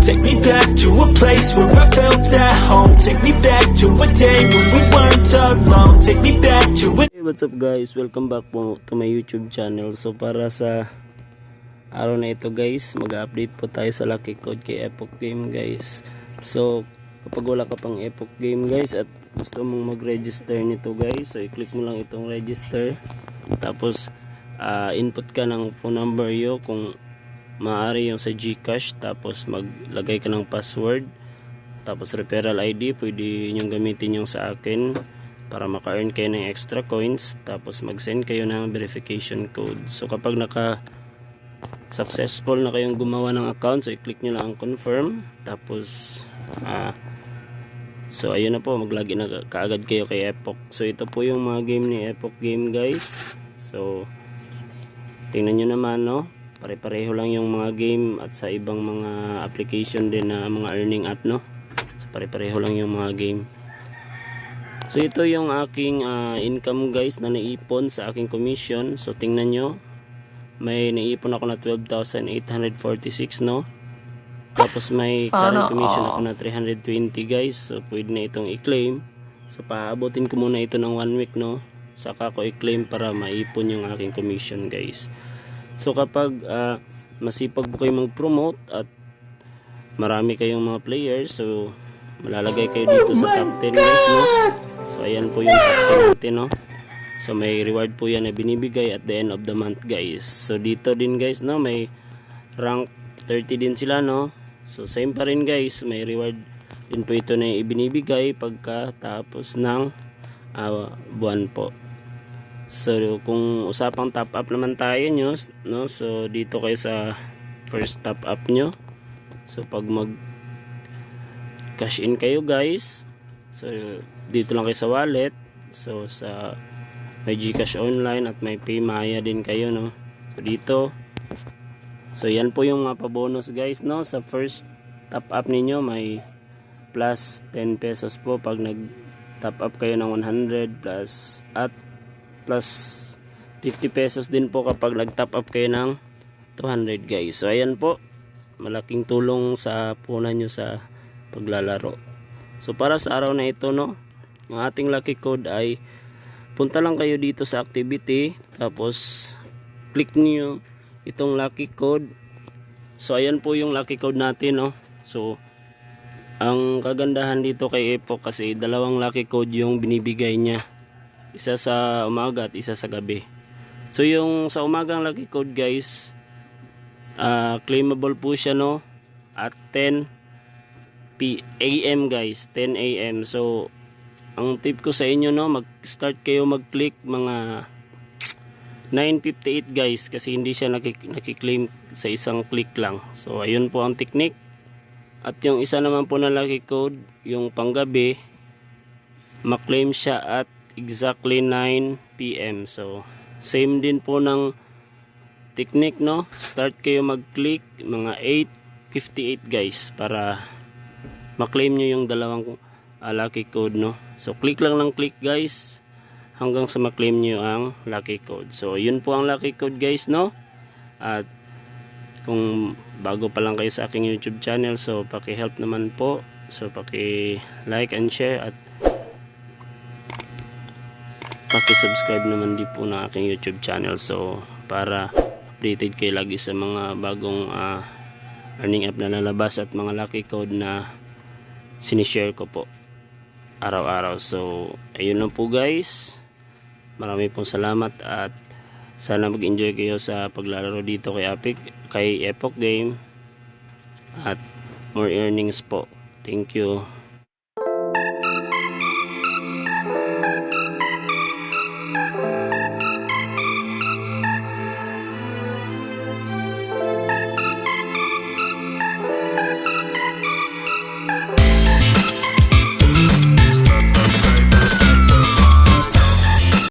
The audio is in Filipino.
Take me back to a place where I felt at home. Take me back to a day when we weren't alone. Take me back to a... Hey, what's up guys? Welcome back po to my YouTube channel. So para sa araw na ito guys, mag-update po tayo sa lucky code kay Epoch Game guys. So kapag wala ka pang Epoch Game guys at gusto mong mag-register nito guys, so i-click mo lang itong register. Tapos input ka ng phone number yo kung maaari yung sa GCash. Tapos maglagay ka ng password. Tapos referral ID, pwede nyong gamitin yung sa akin para maka-earn kayo ng extra coins. Tapos mag-send kayo ng verification code. So kapag successful na kayong gumawa ng account, so i-click nyo lang ang confirm. Tapos so ayun na po, mag-login na kaagad kayo kay Epoch. So ito po yung mga game ni Epoch Game guys. So tingnan nyo naman, no, pare-pareho lang yung mga game at sa ibang mga application din na mga earning app, no. So pare-pareho lang yung mga game. So ito yung aking income guys na naipon sa aking commission. So tingnan nyo, may naipon ako na 12,846, no. Tapos may current commission ako na 320 guys. So pwede na itong i-claim. So paabotin ko muna ito ng 1 week, no, saka ko i-claim para maipon yung aking commission guys. So kapag masipag po kayo mag-promote at marami kayong mga players, so malalagay kayo dito sa top 10 guys, no. So ayan po yung top 10 natin, no. So may reward po yan na binibigay at the end of the month guys. So dito din guys, no, may rank 30 din sila, no. So same pa rin guys, may reward din po ito na ibinibigay pagkatapos ng buwan po. So kung usapang top up naman tayo nyo, no, so dito kayo sa first top up nyo. So pag mag cash in kayo guys, so dito lang kayo sa wallet. So sa may GCash online at may Paymaya din kayo, no. So dito, so yan po yung mga pa-bonus guys, no. Sa first top up ninyo may plus 10 pesos po pag nag top up kayo ng 100 plus at plus 50 pesos din po kapag nag top up kayo ng 200 guys. So ayan po, malaking tulong sa punan nyo sa paglalaro. So para sa araw na ito, no, ang ating lucky code ay punta lang kayo dito sa activity, tapos click niyo itong lucky code. So ayan po yung lucky code natin, no. So ang kagandahan dito kay Epoch kasi dalawang lucky code yung binibigay niya, isa sa umaga at isa sa gabi. So yung sa umagang lucky code guys, claimable po siya, no, at 10 AM guys, 10 AM. So ang tip ko sa inyo, no, mag-start kayo mag-click mga 9:58 guys, kasi hindi siya nakiklaim sa isang click lang. So ayun po ang technique. At yung isa naman po na lucky code, yung panggabi, maklaim siya at exactly 9 PM. So same din po ng technique, no. Start kayo mag-click mga 8:58 guys para maklaim nyo yung dalawang lucky code, no. So click lang ng click guys hanggang sa maklaim nyo ang lucky code. So yun po ang lucky code guys, no. At kung bago pa lang kayo sa aking YouTube channel, so paki-help naman po. So paki-like and share at paki-subscribe naman din po ng aking YouTube channel, so para updated kayo lagi sa mga bagong earning app na lalabas at mga lucky code na sinishare ko po araw-araw. So ayun lang po guys, marami pong salamat at sana mag-enjoy kayo sa paglalaro dito kay Epoch Game at more earnings po. Thank you.